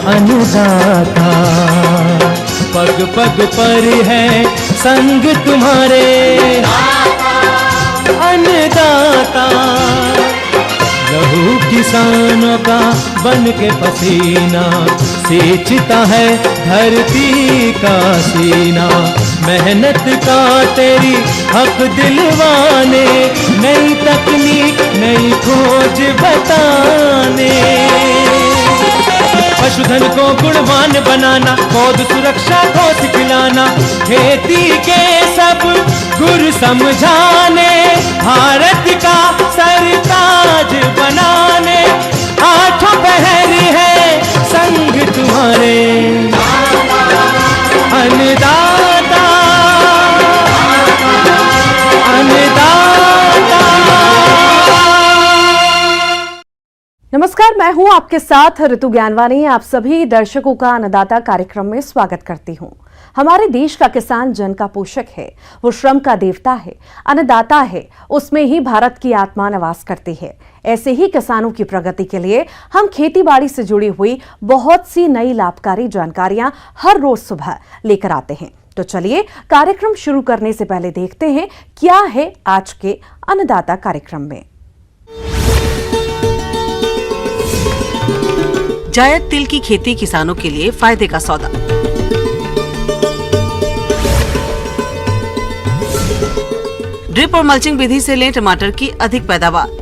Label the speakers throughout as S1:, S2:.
S1: अन्नदाता। पग पग पर है संग तुम्हारे अन्नदाता। लहू किसानों का बन के पसीना सींचता है धरती का सीना। मेहनत का तेरी हक दिलवाने, नई तकनीक नई खोज बताने। पशुधन को गुणवान बनाना, पौध सुरक्षा को सिखलाना, खेती के सब गुर समझाने, भारत का सरताज बनाने। आठों पहर है संग तुम्हारे अन्नदाता अन्नदाता।
S2: नमस्कार, मैं हूं आपके साथ ऋतु ज्ञानवानी। आप सभी दर्शकों का अन्नदाता कार्यक्रम में स्वागत करती हूं। हमारे देश का किसान जन का पोषक है, वो श्रम का देवता है, अन्नदाता है, उसमें ही भारत की आत्मा निवास करती है। ऐसे ही किसानों की प्रगति के लिए हम खेती बाड़ी से जुड़ी हुई बहुत सी नई लाभकारी जानकारियां हर रोज सुबह लेकर आते हैं। तो चलिए कार्यक्रम शुरू करने से पहले देखते हैं क्या है आज के अन्नदाता कार्यक्रम में।
S3: जायद तिल की खेती किसानों के लिए फायदे का सौदा। ड्रिप और मल्चिंग विधि से लें टमाटर की अधिक पैदावार।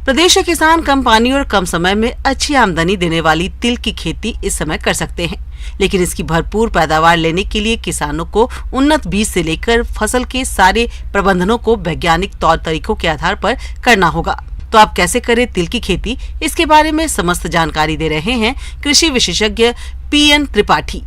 S3: प्रदेश के किसान कम पानी और कम समय में अच्छी आमदनी देने वाली तिल की खेती इस समय कर सकते हैं, लेकिन इसकी भरपूर पैदावार लेने के लिए किसानों को उन्नत बीज से लेकर फसल के सारे प्रबंधनों को वैज्ञानिक तौर तरीकों के आधार पर करना होगा। तो आप कैसे करें तिल की खेती, इसके बारे में समस्त जानकारी दे रहे हैं कृषि विशेषज्ञ PN त्रिपाठी।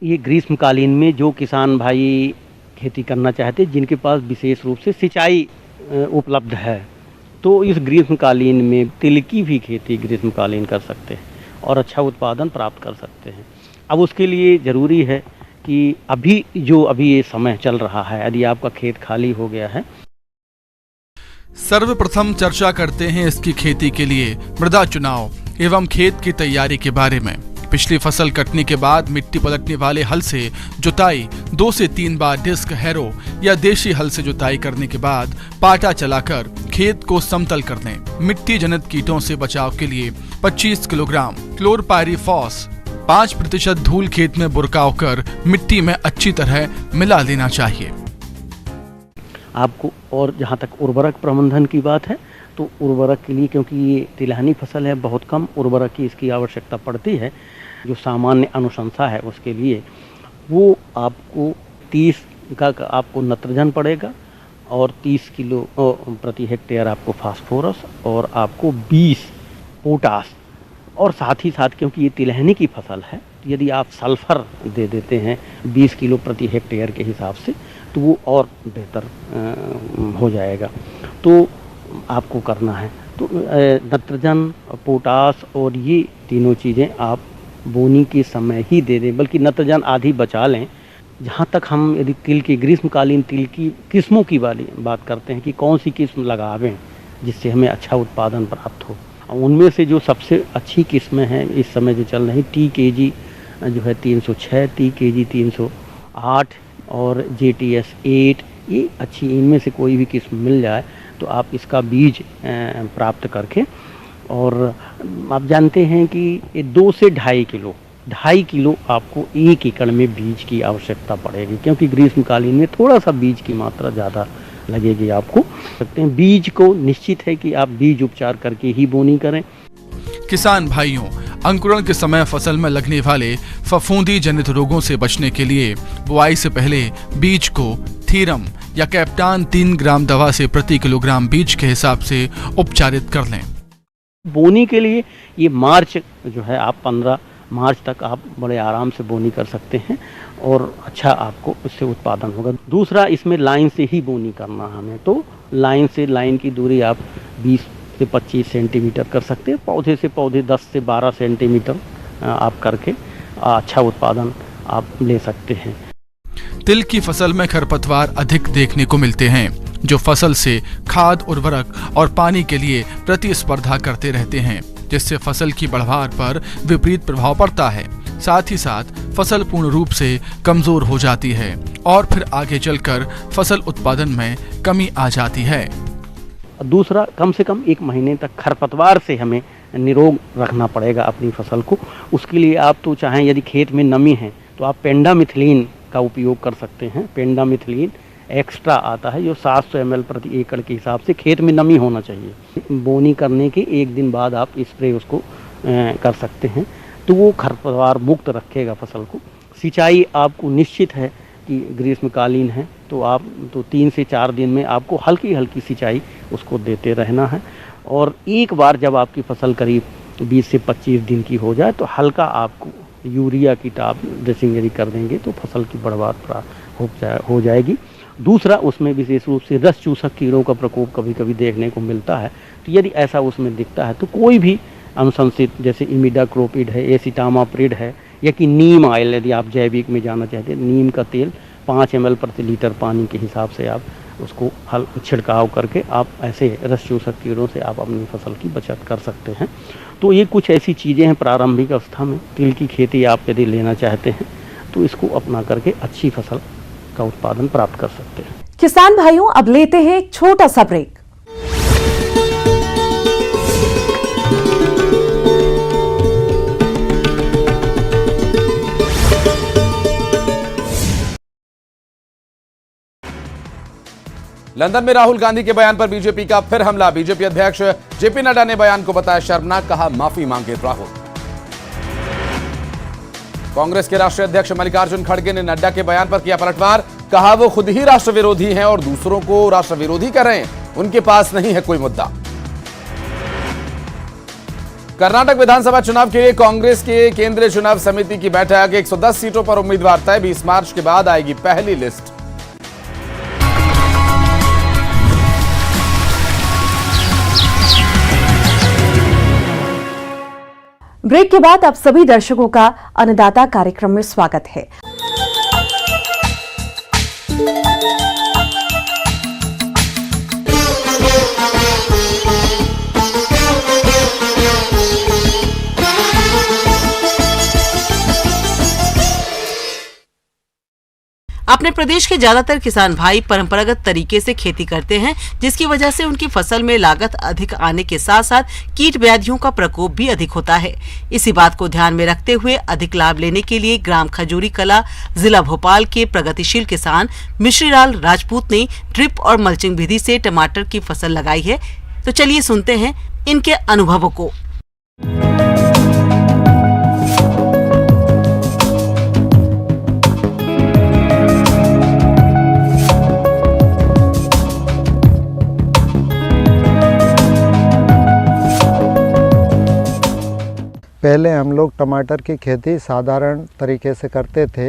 S4: ये ग्रीष्मकालीन में जो किसान भाई खेती करना चाहते, जिनके पास विशेष रूप से सिंचाई उपलब्ध है, तो इस ग्रीष्मकालीन में तिल की भी खेती ग्रीष्मकालीन कर सकते हैं और अच्छा उत्पादन प्राप्त कर सकते हैं। अब उसके लिए ज़रूरी है कि अभी ये समय चल रहा है, यदि आपका खेत खाली हो गया है।
S5: सर्वप्रथम चर्चा करते हैं इसकी खेती के लिए मृदा चुनाव एवं खेत की तैयारी के बारे में। पिछली फसल कटने के बाद मिट्टी पलटने वाले हल से जुताई 2 से 3 बार डिस्क हैरो या देशी हल से जुताई करने के बाद पाटा चलाकर खेत को समतल कर दें। मिट्टी जनित कीटों से बचाव के लिए 25 किलोग्राम क्लोरपायरीफॉस 5% धूल खेत में बुरकाव कर मिट्टी में अच्छी तरह मिला देना चाहिए।
S4: आपको और जहाँ तक उर्वरक प्रबंधन की बात है, तो उर्वरक के लिए, क्योंकि ये तिलहनी फसल है, बहुत कम उर्वरक की इसकी आवश्यकता पड़ती है। जो सामान्य अनुशंसा है उसके लिए वो आपको 30 का आपको नत्रजन पड़ेगा और 30 किलो प्रति हेक्टेयर आपको फास्फोरस और आपको 20 पोटास। और साथ ही साथ क्योंकि ये तिलहनी की फसल है, यदि आप सल्फर दे देते हैं 20 किलो प्रति हेक्टेयर के हिसाब से, तो वो और बेहतर हो जाएगा। तो आपको करना है तो नत्रजन, पोटास और ये तीनों चीज़ें आप बोनी के समय ही दे दें, बल्कि नत्रजन आधी बचा लें। जहाँ तक हम यदि तिल की ग्रीष्मकालीन तिल की किस्मों की वाली बात करते हैं कि कौन सी किस्म लगावें जिससे हमें अच्छा उत्पादन प्राप्त हो, उनमें से जो सबसे अच्छी किस्में हैं इस समय जो चल रही, TKG जो है 306, TKG 308 और JTS 8, ये अच्छी, इनमें से कोई भी किस्म मिल जाए तो आप इसका बीज प्राप्त करके, और आप जानते हैं कि ये 2 से 2.5 किलो आपको 1 एकड़ में बीज की आवश्यकता पड़ेगी, क्योंकि ग्रीष्मकालीन में थोड़ा सा बीज की मात्रा ज़्यादा लगेगी आपको। सकते हैं बीज को निश्चित है कि आप बीज उपचार करके ही बोनी करें।
S5: किसान भाइयों, अंकुरण के समय फसल में लगने वाले फफूंदी जनित रोगों से बचने के लिए बुआई से पहले बीज को थीरम या कैप्टान 3 ग्राम दवा से प्रति किलोग्राम बीज के हिसाब से उपचारित कर लें।
S4: बोनी के लिए ये मार्च जो है, आप 15 मार्च तक आप बड़े आराम से बोनी कर सकते हैं और अच्छा आपको इससे उत्पादन होगा। दूसरा, इसमें लाइन से ही बोनी करना हमें, तो लाइन से लाइन की दूरी आप 20 से 25 सेंटीमीटर कर सकते हैं। पौधे से पौधे 10 से 12 सेंटीमीटर आप करके अच्छा उत्पादन आप ले सकते हैं।
S5: तिल की फसल में खरपतवार अधिक देखने को मिलते हैं, जो फसल से खाद, उर्वरक और पानी के लिए प्रतिस्पर्धा करते रहते हैं, जिससे फसल की बढ़वार पर विपरीत प्रभाव पड़ता है। साथ ही साथ फसल पूर्ण रूप से कमजोर हो जाती है और फिर आगे चलकर फसल उत्पादन में कमी आ जाती है।
S4: दूसरा, कम से कम 1 महीने तक खरपतवार से हमें निरोग रखना पड़ेगा अपनी फसल को। उसके लिए आप तो चाहें, यदि खेत में नमी है तो आप पेंडामिथिलीन का उपयोग कर सकते हैं। पेंडामिथिलीन एक्स्ट्रा आता है, जो 700 ml प्रति एकड़ के हिसाब से खेत में नमी होना चाहिए। बोनी करने के 1 दिन बाद आप स्प्रे उसको कर सकते हैं, तो वो खरपतवार मुक्त रखेगा फसल को। सिंचाई आपको निश्चित है कि ग्रीष्मकालीन है तो आप 3 से 4 दिन में आपको हल्की हल्की सिंचाई उसको देते रहना है। और एक बार जब आपकी फसल करीब 20 से 25 दिन की हो जाए तो हल्का आपको यूरिया की टाप ड्रेसिंग यदि कर देंगे तो फसल की बढ़वार हो जाएगी। दूसरा, उसमें विशेष रूप से रस चूसक कीड़ों का प्रकोप कभी कभी देखने को मिलता है, तो यदि ऐसा उसमें दिखता है तो कोई भी अनुशंसित, जैसे इमिडाक्लोपिड है, एसिटामाप्रिड है, या कि नीम ऑयल, यदि आप जैविक में जाना चाहते हैं, नीम का तेल 5 ml प्रति लीटर पानी के हिसाब से आप उसको छिड़काव करके आप ऐसे रस चूसक कीड़ों से आप अपनी फसल की बचत कर सकते हैं। तो ये कुछ ऐसी चीज़ें हैं प्रारंभिक अवस्था में। तिल की खेती आप यदि लेना चाहते हैं तो इसको अपना करके अच्छी फसल का उत्पादन प्राप्त कर सकते हैं।
S2: किसान भाइयों, अब लेते हैं एक छोटा सा ब्रेक।
S6: लंदन में राहुल गांधी के बयान पर बीजेपी का फिर हमला। बीजेपी अध्यक्ष जेपी नड्डा ने बयान को बताया शर्मनाक, कहा माफी मांगे राहुल। कांग्रेस के राष्ट्रीय अध्यक्ष मल्लिकार्जुन खड़गे ने नड्डा के बयान पर किया पलटवार, कहा वो खुद ही राष्ट्र विरोधी हैं और दूसरों को राष्ट्र विरोधी कर रहे हैं, उनके पास नहीं है कोई मुद्दा। कर्नाटक विधानसभा चुनाव के लिए कांग्रेस के केंद्रीय चुनाव समिति की बैठक। 110 सीटों पर उम्मीदवार तय। 20 मार्च के बाद आएगी पहली लिस्ट।
S2: ब्रेक के बाद आप सभी दर्शकों का अन्नदाता कार्यक्रम में स्वागत है।
S3: अपने प्रदेश के ज्यादातर किसान भाई परंपरागत तरीके से खेती करते हैं, जिसकी वजह से उनकी फसल में लागत अधिक आने के साथ साथ कीट व्याधियों का प्रकोप भी अधिक होता है। इसी बात को ध्यान में रखते हुए अधिक लाभ लेने के लिए ग्राम खजूरी कला, जिला भोपाल के प्रगतिशील किसान मिश्रीलाल राजपूत ने ड्रिप और मल्चिंग विधि से टमाटर की फसल लगाई है। तो चलिए सुनते हैं इनके अनुभवों को।
S7: पहले हम लोग टमाटर की खेती साधारण तरीके से करते थे।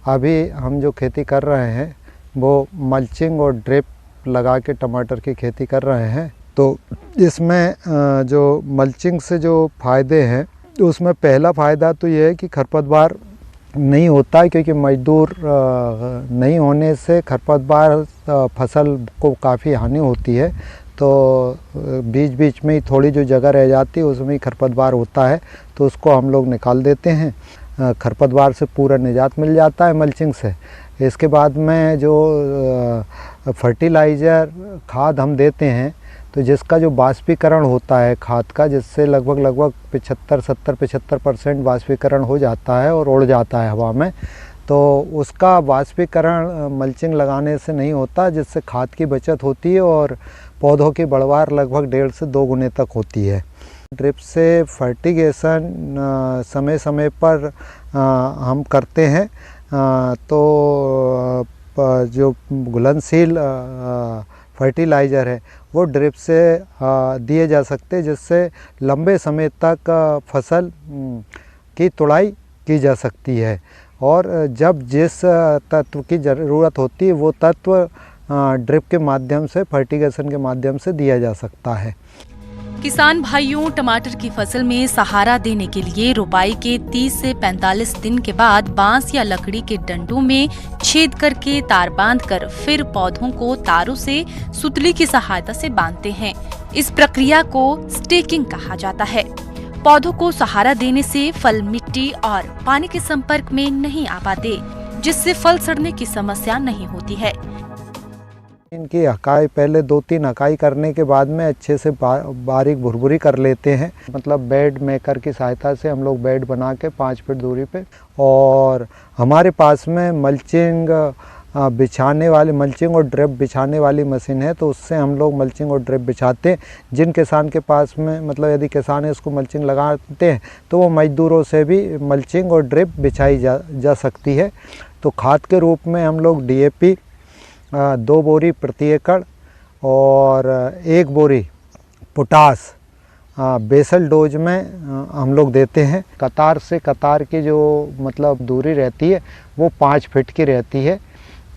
S7: अभी हम जो खेती कर रहे हैं वो मल्चिंग और ड्रिप लगा के टमाटर की खेती कर रहे हैं। तो इसमें जो मल्चिंग से जो फ़ायदे हैं, तो उसमें पहला फ़ायदा तो ये है कि खरपतवार नहीं होता है, क्योंकि मजदूर नहीं होने से खरपतवार फसल को काफ़ी हानि होती है। तो बीच बीच में ही थोड़ी जो जगह रह जाती है उसमें ही खरपतवार होता है, तो उसको हम लोग निकाल देते हैं। खरपतवार से पूरा निजात मिल जाता है मल्चिंग से। इसके बाद में जो फर्टिलाइज़र खाद हम देते हैं, तो जिसका जो वाष्पीकरण होता है खाद का, जिससे लगभग 75% वाष्पीकरण हो जाता है और उड़ जाता है हवा में, तो उसका वाष्पीकरण मल्चिंग लगाने से नहीं होता, जिससे खाद की बचत होती है और पौधों की बढ़वार लगभग 1.5 से 2 गुने तक होती है। ड्रिप से फर्टिगेशन समय समय पर हम करते हैं। तो जो घुलनशील फर्टिलाइज़र है वो ड्रिप से दिए जा सकते हैं, जिससे लंबे समय तक फसल की तुड़ाई की जा सकती है। और जब जिस तत्व की ज़रूरत होती है वो तत्व ड्रिप के माध्यम से, फर्टिगेशन के माध्यम से दिया जा सकता है।
S8: किसान भाइयों, टमाटर की फसल में सहारा देने के लिए रोपाई के 30 से 45 दिन के बाद बांस या लकड़ी के डंडों में छेद करके तार बांधकर फिर पौधों को तारों से सुतली की सहायता से बांधते हैं। इस प्रक्रिया को स्टेकिंग कहा जाता है। पौधों को सहारा देने से फल मिट्टी और पानी के संपर्क में नहीं आ पाते, जिससे फल सड़ने की समस्या नहीं होती है।
S7: इनकी हकाई पहले 2-3 हकाई करने के बाद में अच्छे से बारीक भुरभुरी कर लेते हैं। मतलब बेड मेकर की सहायता से हम लोग बेड बना के 5 फीट दूरी पे, और हमारे पास में मल्चिंग और ड्रिप बिछाने वाली मशीन है, तो उससे हम लोग मल्चिंग और ड्रिप बिछाते हैं। जिन किसान के पास में, मतलब यदि किसान है उसको मल्चिंग लगाते हैं तो वो मजदूरों से भी मल्चिंग और ड्रिप बिछाई जा सकती है। तो खाद के रूप में हम लोग DAP 2 बोरी प्रति एकड़ और 1 बोरी पोटास बेसल डोज में हम लोग देते हैं। कतार से कतार की जो मतलब दूरी रहती है वो 5 फीट की रहती है।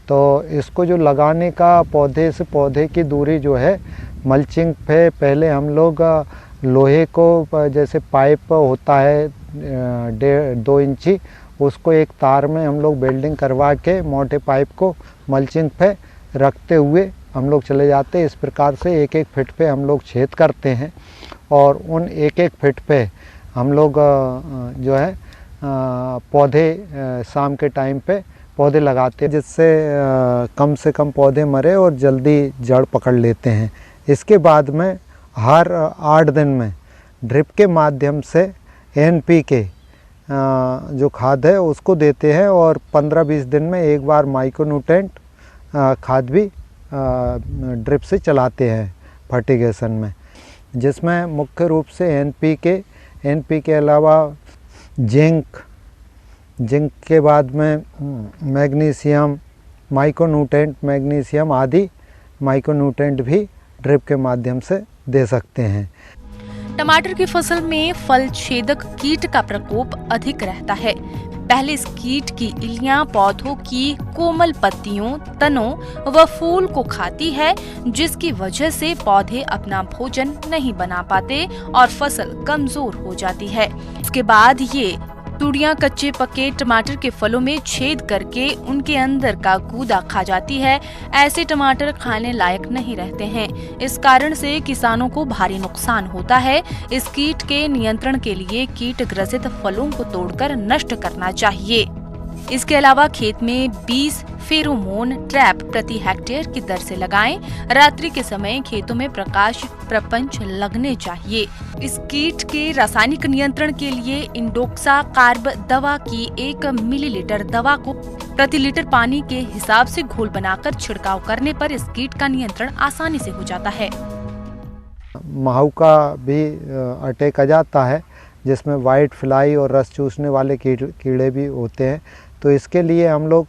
S7: तो इसको जो लगाने का पौधे से पौधे की दूरी जो है, मल्चिंग पे पहले हम लोग लोहे को, जैसे पाइप होता है 1.5-2 इंची, उसको एक तार में हम लोग वेल्डिंग करवा के मोटे पाइप को मल्चिंग पे रखते हुए हम लोग चले जाते हैं। इस प्रकार से 1-1 फीट पे हम लोग छेद करते हैं, और उन 1-1 फीट पे हम लोग जो है पौधे शाम के टाइम पे पौधे लगाते हैं, जिससे कम से कम पौधे मरे और जल्दी जड़ पकड़ लेते हैं। इसके बाद में हर 8 दिन में ड्रिप के माध्यम से NPK जो खाद है उसको देते हैं, और 15-20 दिन में एक बार माइक्रोन्यूट्रेंट खाद भी ड्रिप से चलाते हैं फर्टिगेशन में, जिसमें मुख्य रूप से NPK के अलावा जिंक के बाद में मैग्नीशियम, माइक्रोन्यूट्रेंट मैग्नीशियम आदि माइक्रोन्यूट्रेंट भी ड्रिप के माध्यम से दे सकते हैं।
S8: टमाटर की फसल में फल छेदक कीट का प्रकोप अधिक रहता है। पहले इस कीट की इल्लियां पौधों की कोमल पत्तियों, तनों व फूल को खाती है, जिसकी वजह से पौधे अपना भोजन नहीं बना पाते और फसल कमजोर हो जाती है। उसके बाद ये तुड़ियां कच्चे पके टमाटर के फलों में छेद करके उनके अंदर का गूदा खा जाती है। ऐसे टमाटर खाने लायक नहीं रहते हैं। इस कारण से किसानों को भारी नुकसान होता है। इस कीट के नियंत्रण के लिए कीट ग्रसित फलों को तोड़कर नष्ट करना चाहिए। इसके अलावा खेत में 20 फेरोमोन ट्रैप प्रति हेक्टेयर की दर से लगाएं। रात्रि के समय खेतों में प्रकाश प्रपंच लगने चाहिए। इस कीट के रासायनिक नियंत्रण के लिए इंडोक्सा कार्ब दवा की 1 मिलीलीटर दवा को प्रति लीटर पानी के हिसाब से घोल बनाकर छिड़काव करने पर इस कीट का नियंत्रण आसानी से हो जाता है।
S7: माहू का भी अटैक आ जाता है, जिसमें वाइट फ्लाई और रस चूसने वाले कीड़े भी होते हैं। तो इसके लिए हम लोग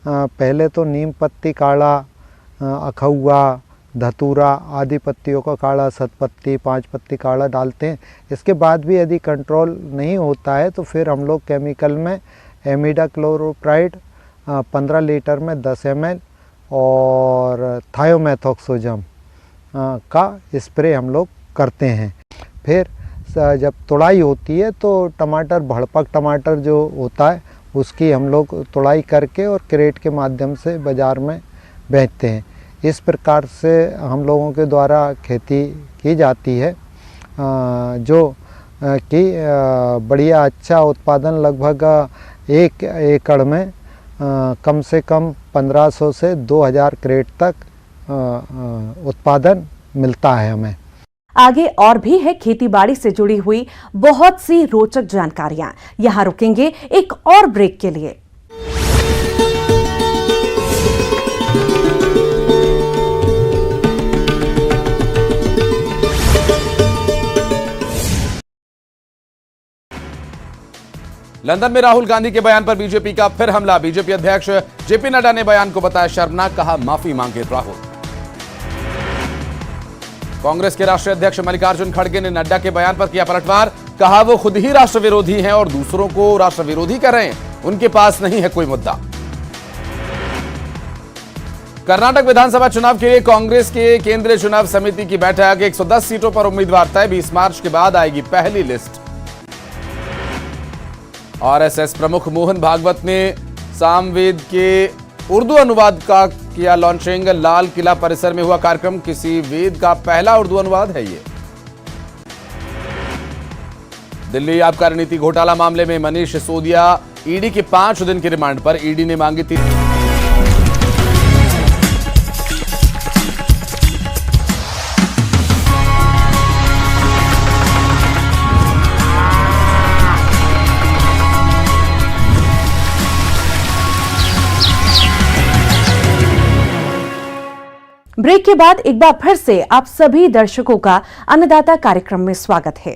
S7: पहले तो नीम पत्ती काढ़ा, अखौआ, धतूरा आदि पत्तियों का काढ़ा, सतपत्ती, 5 पत्ती काढ़ा डालते हैं। इसके बाद भी यदि कंट्रोल नहीं होता है तो फिर हम लोग केमिकल में एमिडाक्लोरोप्राइड 15 लीटर में 10 ml और थायोमेथोक्सोजम का स्प्रे हम लोग करते हैं। फिर जब तुड़ाई होती है तो टमाटर, भड़पक टमाटर जो होता है उसकी हम लोग तुड़ाई करके और क्रेट के माध्यम से बाज़ार में बेचते हैं। इस प्रकार से हम लोगों के द्वारा खेती की जाती है, जो कि बढ़िया अच्छा उत्पादन लगभग 1 एकड़ में कम से कम 1500 से 2000 क्रेट तक उत्पादन मिलता है हमें।
S2: आगे और भी है खेतीबाड़ी से जुड़ी हुई बहुत सी रोचक जानकारियां। यहां रुकेंगे एक और ब्रेक के लिए।
S6: लंदन में राहुल गांधी के बयान पर बीजेपी का फिर हमला। बीजेपी अध्यक्ष जेपी नड्डा ने बयान को बताया शर्मनाक, कहा माफी मांगे राहुल। कांग्रेस के राष्ट्रीय अध्यक्ष मल्लिकार्जुन खड़गे ने नड्डा के बयान पर किया पलटवार, कहा वो खुद ही राष्ट्र विरोधी हैं और दूसरों को राष्ट्र विरोधी कर रहे हैं, उनके पास नहीं है कोई मुद्दा। कर्नाटक विधानसभा चुनाव के लिए कांग्रेस के केंद्रीय चुनाव समिति की बैठक। 110 सीटों पर उम्मीदवार तय। 20 मार्च के बाद आएगी पहली लिस्ट। आरएसएस प्रमुख मोहन भागवत ने सामवेद के उर्दू अनुवाद का किया लॉन्चिंग। लाल किला परिसर में हुआ कार्यक्रम। किसी वेद का पहला उर्दू अनुवाद है ये। दिल्ली आबकारी नीति घोटाला मामले में मनीष सिसोदिया ईडी के 5 दिन की रिमांड पर। ईडी ने मांगी थी
S2: ब्रेक के बाद एक बार फिर से आप सभी दर्शकों का अन्नदाता कार्यक्रम में स्वागत है।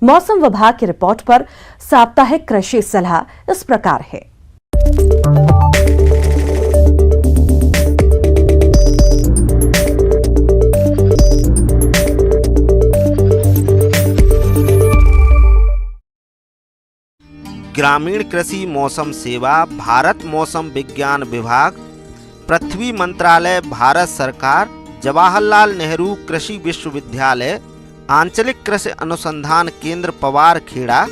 S2: मौसम विभाग की रिपोर्ट पर साप्ताहिक कृषि सलाह इस प्रकार है।
S9: ग्रामीण कृषि मौसम सेवा, भारत मौसम विज्ञान विभाग, पृथ्वी मंत्रालय, भारत सरकार, जवाहरलाल नेहरू कृषि विश्वविद्यालय, आंचलिक कृषि अनुसंधान केंद्र पवार खेड़ा,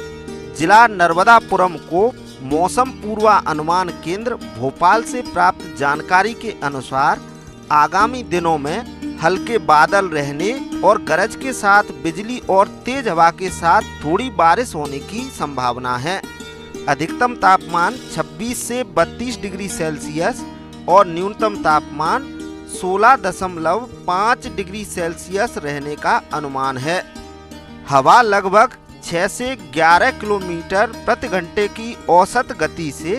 S9: जिला नर्मदापुरम को मौसम पूर्वानुमान केंद्र भोपाल से प्राप्त जानकारी के अनुसार आगामी दिनों में हल्के बादल रहने और गरज के साथ बिजली और तेज हवा के साथ थोड़ी बारिश होने की संभावना है। अधिकतम तापमान 26 से 32 डिग्री सेल्सियस और न्यूनतम तापमान 16.5 डिग्री सेल्सियस रहने का अनुमान है। हवा लगभग 6 से 11 किलोमीटर प्रति घंटे की औसत गति से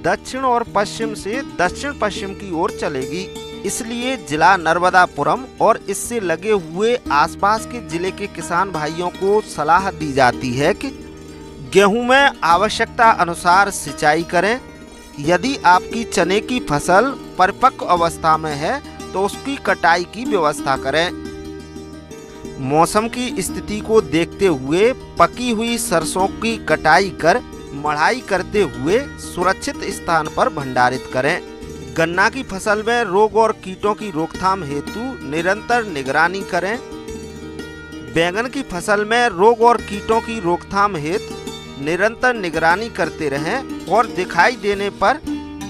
S9: दक्षिण और पश्चिम से दक्षिण पश्चिम की ओर चलेगी। इसलिए जिला नर्मदापुरम और इससे लगे हुए आसपास के जिले के किसान भाइयों को सलाह दी जाती है कि गेहूं में आवश्यकता अनुसार सिंचाई करें। यदि आपकी चने की फसल परिपक्व अवस्था में है तो उसकी कटाई की व्यवस्था करें। मौसम की स्थिति को देखते हुए पकी हुई सरसों की कटाई कर मढ़ाई करते हुए सुरक्षित स्थान पर भंडारित करें। गन्ना की फसल में रोग और कीटों की रोकथाम हेतु निरंतर निगरानी करें। बैंगन की फसल में रोग और कीटों की रोकथाम हेतु निरंतर निगरानी करते रहें और दिखाई देने पर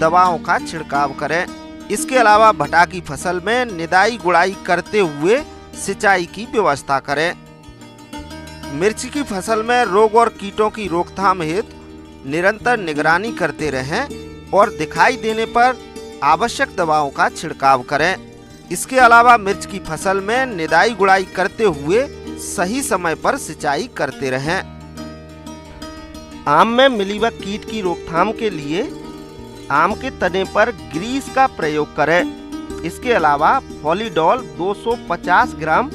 S9: दवाओं का छिड़काव करें। इसके अलावा भटा की फसल में निदाई गुड़ाई करते हुए सिंचाई की व्यवस्था करें। मिर्ची की फसल में रोग और कीटों की रोकथाम हेतु निरंतर निगरानी करते रहें और दिखाई देने पर आवश्यक दवाओं का छिड़काव करें। इसके अलावा मिर्च की फसल में निदाई गुड़ाई करते हुए सही समय पर सिंचाई करते रहें। आम में मिलीबग कीट की रोकथाम के लिए आम के तने पर ग्रीस का प्रयोग करें। इसके अलावा फॉलीडॉल 250 ग्राम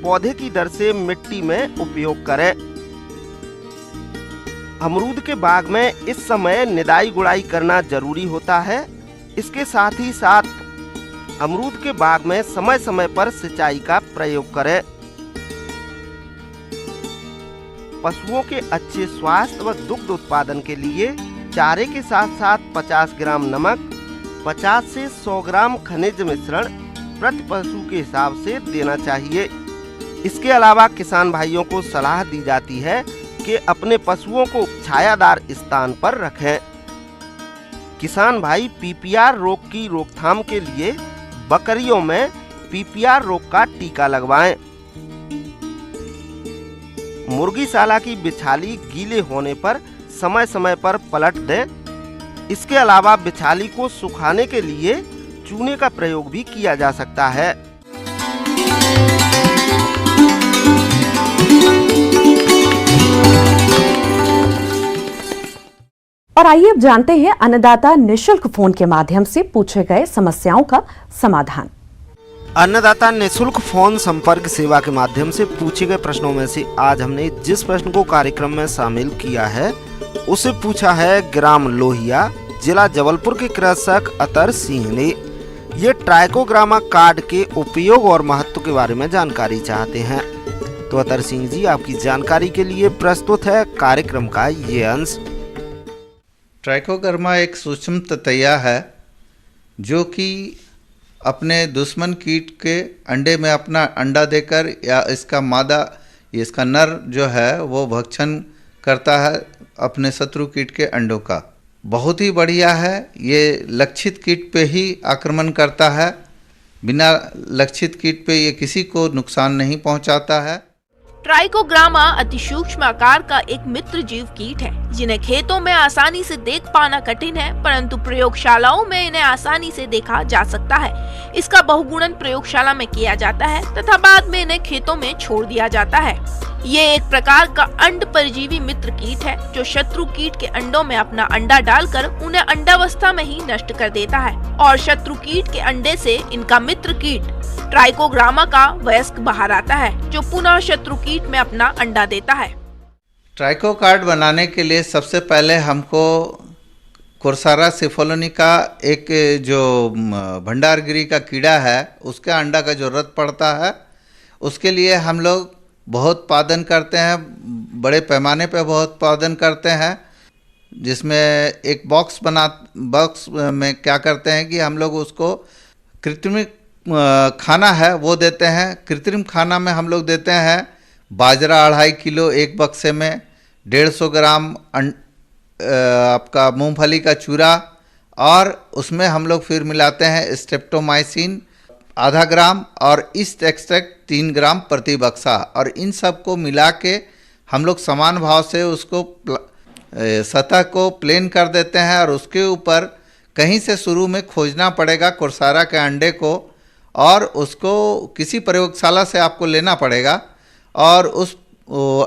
S9: पौधे की दर से मिट्टी में उपयोग करें। अमरूद के बाग में इस समय निदाई गुड़ाई करना जरूरी होता है। इसके साथ ही साथ अमरूद के बाग में समय समय पर सिंचाई का प्रयोग करें। पशुओं के अच्छे स्वास्थ्य व दुग्ध उत्पादन के लिए चारे के साथ साथ 50 ग्राम नमक, 50 से 100 ग्राम खनिज मिश्रण प्रति पशु के हिसाब से देना चाहिए। इसके अलावा किसान भाइयों को सलाह दी जाती है कि अपने पशुओं को छायादार स्थान पर रखें। किसान भाई पीपीआर रोग की रोकथाम के लिए बकरियों में पीपीआर रोग का टीका लगवाएं। मुर्गीशाला की बिछाली गीले होने पर समय समय पर पलट दें। इसके अलावा बिछाली को सुखाने के लिए चूने का प्रयोग भी किया जा सकता है।
S2: और आइए अब जानते हैं अन्नदाता निशुल्क फोन के माध्यम से पूछे गए समस्याओं का समाधान।
S9: अन्नदाता निःशुल्क फोन संपर्क सेवा के माध्यम से पूछे गए प्रश्नों में से आज हमने जिस प्रश्न को कार्यक्रम में शामिल किया है उसे पूछा है ग्राम लोहिया, जिला जबलपुर के कृषक अतर सिंह ने। ये ट्राइकोग्रामा कार्ड के उपयोग और महत्व के बारे में जानकारी चाहते हैं। तो अतर सिंह जी, आपकी जानकारी के लिए प्रस्तुत है कार्यक्रम का ये अंश।
S10: ट्राइकोग्रामा एक सूक्ष्म ततैया है जो कि अपने दुश्मन कीट के अंडे में अपना अंडा देकर या इसका मादा, इसका नर जो है वो भक्षण करता है अपने शत्रु कीट के अंडों का। बहुत ही बढ़िया है। ये लक्षित कीट पे ही आक्रमण करता है, बिना लक्षित कीट पे ये किसी को नुकसान नहीं पहुंचाता है।
S8: ट्राइकोग्रामा अति सूक्ष्म आकार का एक मित्र जीव कीट है जिन्हें खेतों में आसानी से देख पाना कठिन है, परंतु प्रयोगशालाओं में इन्हें आसानी से देखा जा सकता है। इसका बहुगुणन प्रयोगशाला में किया जाता है तथा बाद में इन्हें खेतों में छोड़ दिया जाता है। ये एक प्रकार का अंड परजीवी मित्र कीट है जो शत्रु कीट के अंडों में अपना अंडा डालकर उन्हें अंडावस्था में ही नष्ट कर देता है और शत्रु कीट के अंडे से इनका मित्र कीट ट्राइकोग्रामा का वयस्क बाहर आता है जो पुनः शत्रु कीट में अपना अंडा देता है।
S10: ट्राइको कार्ड बनाने के लिए सबसे पहले हमको कुर्सारा सिफोलोनी का एक जो भंडारगिरी का कीड़ा है उसका अंडा का जरूरत पड़ता है। उसके लिए हम लोग बहुत उत्पादन करते हैं, बड़े पैमाने पर बहुत उत्पादन करते हैं, जिसमें एक बॉक्स में क्या करते हैं कि हम लोग उसको कृत्रिम खाना है वो देते हैं। कृत्रिम खाना में हम लोग देते हैं बाजरा 2.5 किलो एक बक्से में, 150 ग्राम आपका मूंगफली का चूरा, और उसमें हम लोग फिर मिलाते हैं स्ट्रेप्टोमाइसिन आधा ग्राम और ईस्ट एक्सट्रैक्ट 3 ग्राम प्रति बक्सा। और इन सब को मिला के हम लोग समान भाव से उसको सतह को प्लेन कर देते हैं और उसके ऊपर कहीं से शुरू में खोजना पड़ेगा कुर्सारा के अंडे को, और उसको किसी प्रयोगशाला से आपको लेना पड़ेगा। और उस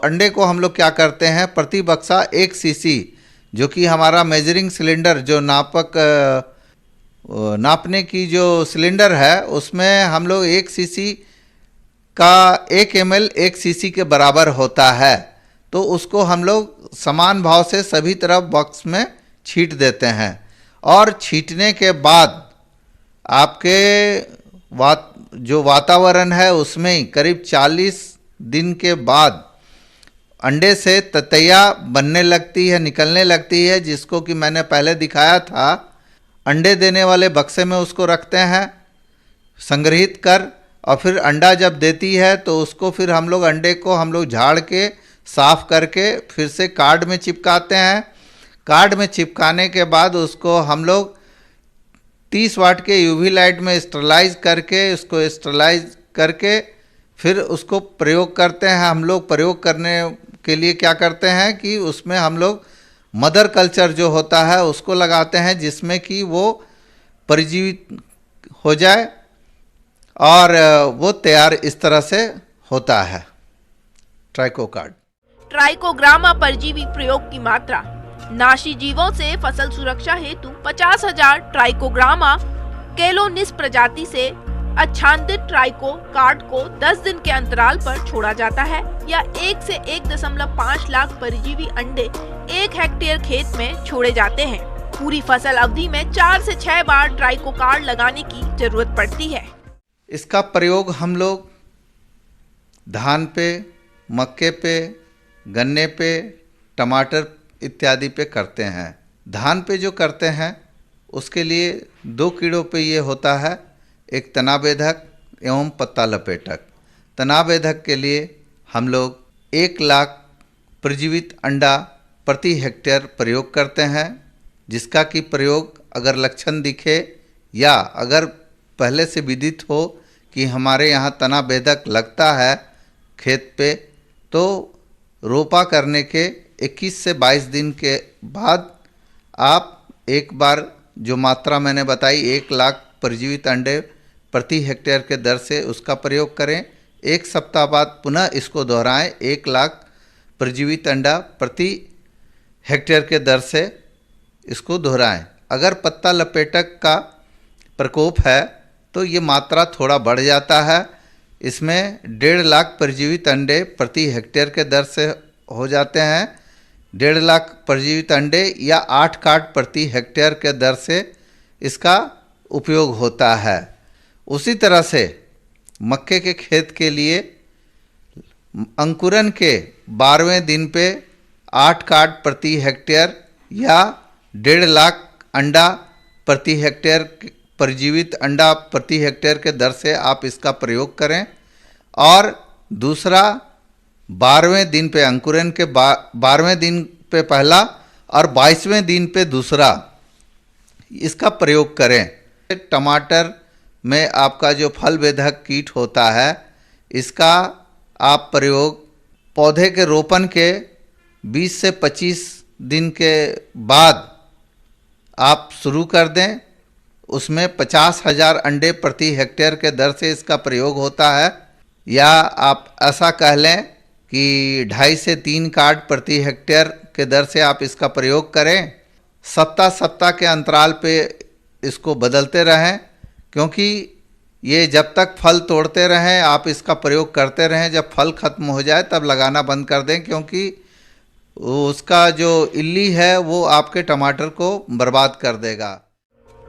S10: अंडे को हम लोग क्या करते हैं, प्रति बक्सा 1 सीसी, जो कि हमारा मेजरिंग सिलेंडर जो नापने की जो सिलेंडर है उसमें हम लोग 1 सीसी का 1 ml 1 सीसी के बराबर होता है। तो उसको हम लोग समान भाव से सभी तरफ बॉक्स में छींट देते हैं। और छींटने के बाद आपके जो वातावरण है उसमें ही करीब 40 दिन के बाद अंडे से ततैया बनने लगती है, निकलने लगती है, जिसको कि मैंने पहले दिखाया था। अंडे देने वाले बक्से में उसको रखते हैं संग्रहित कर, और फिर अंडा जब देती है तो उसको फिर हम लोग अंडे को हम लोग झाड़ के साफ करके फिर से कार्ड में चिपकाते हैं। कार्ड में चिपकाने के बाद उसको हम लोग 30 वाट के यूवी लाइट में स्टरलाइज करके फिर उसको प्रयोग करते हैं। हम लोग प्रयोग करने के लिए क्या करते हैं कि उसमें हम लोग मदर कल्चर जो होता है उसको लगाते हैं, जिसमें कि वो परिजीवित हो जाए और वो तैयार इस तरह से होता है ट्राइको कार्ड।
S8: ट्राइकोग्रामा परजीवी प्रयोग की मात्रा। नाशी जीवों से फसल सुरक्षा हेतु 50,000 ट्राइकोग्रामा केलोनिस प्रजाति से आच्छादित ट्राइको कार्ड को 10 दिन के अंतराल पर छोड़ा जाता है, या 1 से 1.5 लाख परजीवी अंडे 1 हेक्टेयर खेत में छोड़े जाते हैं। पूरी फसल अवधि में 4 से 6 बार ट्राइको कार्ड लगाने की जरूरत पड़ती है।
S10: इसका प्रयोग हम लोग धान पे, मक्के पे, गन्ने पे, टमाटर इत्यादि पे करते हैं। धान पे जो करते हैं उसके लिए 2 कीड़ों पे ये होता है, एक तनाबेधक एवं पत्ता लपेटक। तनाबेधक के लिए हम लोग 1 लाख प्रजीवित अंडा प्रति हेक्टेयर प्रयोग करते हैं, जिसका कि प्रयोग अगर लक्षण दिखे या अगर पहले से विदित हो कि हमारे यहाँ तनाबेधक लगता है खेत पे, तो रोपा करने के 21 से 22 दिन के बाद आप एक बार जो मात्रा मैंने बताई 1 लाख प्रजीवित अंडे प्रति हेक्टेयर के दर से उसका प्रयोग करें। 1 सप्ताह बाद पुनः इसको दोहराएं, 1 लाख प्रजीवित अंडा प्रति हेक्टेयर के दर से इसको दोहराएं। अगर पत्ता लपेटक का प्रकोप है तो ये मात्रा थोड़ा बढ़ जाता है। इसमें 1.5 लाख परजीवित अंडे प्रति हेक्टेयर के दर से हो जाते हैं। 1.5 लाख परजीवित अंडे या 8 कार्ड प्रति हेक्टेयर के दर से इसका उपयोग होता है। उसी तरह से मक्के के खेत के लिए अंकुरन के 12वें दिन पे 8 कार्ड प्रति हेक्टेयर या 1.5 लाख अंडा प्रति हेक्टेयर परजीवित अंडा प्रति हेक्टेयर के दर से आप इसका प्रयोग करें। और दूसरा 12वें दिन पे अंकुरन के 12वें दिन पे पहला और 22वें दिन पे दूसरा इसका प्रयोग करें। टमाटर में आपका जो फल बेधक कीट होता है इसका आप प्रयोग पौधे के रोपण के 20 से 25 दिन के बाद आप शुरू कर दें। उसमें 50,000 अंडे प्रति हेक्टेयर के दर से इसका प्रयोग होता है। या आप ऐसा कह लें कि 2.5 से 3 कार्ड प्रति हेक्टेयर के दर से आप इसका प्रयोग करें। सप्ताह के अंतराल पे इसको बदलते रहें, क्योंकि ये जब तक फल तोड़ते रहें आप इसका प्रयोग करते रहें। जब फल खत्म हो जाए तब लगाना बंद कर दें, क्योंकि उसका जो इल्ली है वो आपके टमाटर को बर्बाद कर देगा।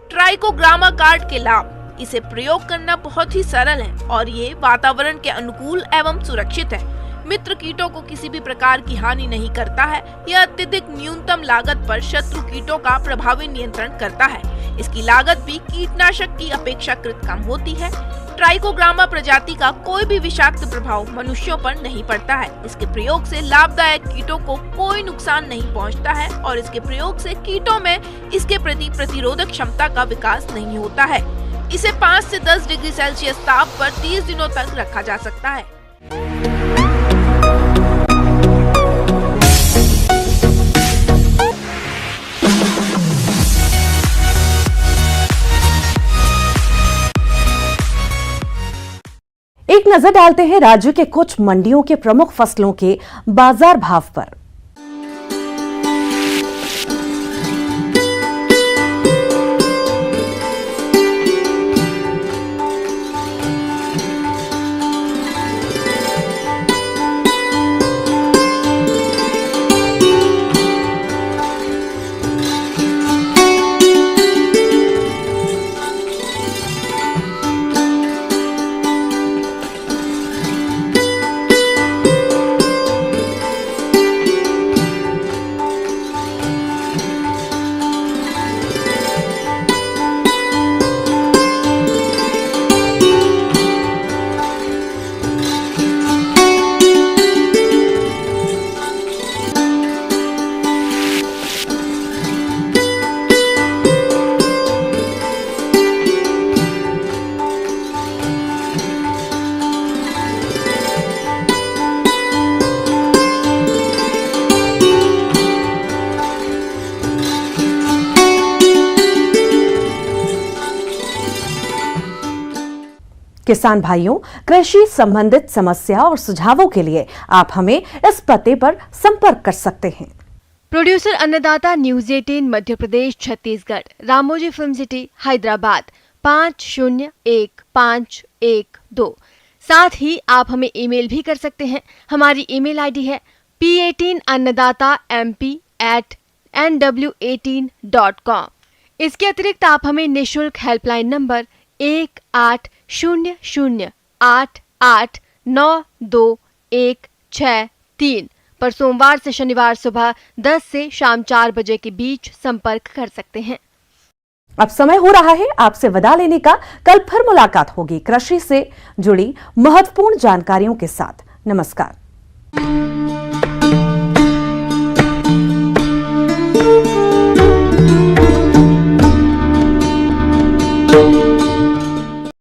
S11: ट्राइकोग्रामा कार्ड के लाभ। इसे प्रयोग करना बहुत ही सरल है और ये वातावरण के अनुकूल एवं सुरक्षित है। मित्र कीटों को किसी भी प्रकार की हानि नहीं करता है। यह अत्यधिक न्यूनतम लागत पर शत्रु कीटों का प्रभावी नियंत्रण करता है। इसकी लागत भी कीटनाशक की अपेक्षाकृत कम होती है। ट्राइकोग्रामा प्रजाति का कोई भी विषाक्त प्रभाव मनुष्यों पर नहीं पड़ता है। इसके प्रयोग से लाभदायक कीटों को कोई नुकसान नहीं पहुंचता है और इसके प्रयोग से कीटों में इसके प्रति प्रतिरोधक क्षमता का विकास नहीं होता है। इसे 5 से 10 डिग्री सेल्सियस ताप पर 30 दिनों तक रखा जा सकता है।
S2: एक नजर डालते हैं राज्य के कुछ मंडियों के प्रमुख फसलों के बाजार भाव पर। किसान भाइयों, कृषि संबंधित समस्या और सुझावों के लिए आप हमें इस पते पर संपर्क कर सकते हैं।
S12: प्रोड्यूसर अन्नदाता news 18 Madhya Pradesh Chhattisgarh, Ramoji film city Hyderabad 5011512। साथ ही आप हमें ईमेल भी कर सकते हैं। हमारी ईमेल आईडी है p18annadata.mp@nw18.com। इसके अतिरिक्त आप हमें निःशुल्क हेल्पलाइन नंबर 180088926163 पर सोमवार से शनिवार सुबह 10 से शाम 4 बजे के बीच संपर्क कर सकते हैं।
S2: अब समय हो रहा है आपसे विदा लेने का। कल फिर मुलाकात होगी कृषि से जुड़ी महत्वपूर्ण जानकारियों के साथ। नमस्कार।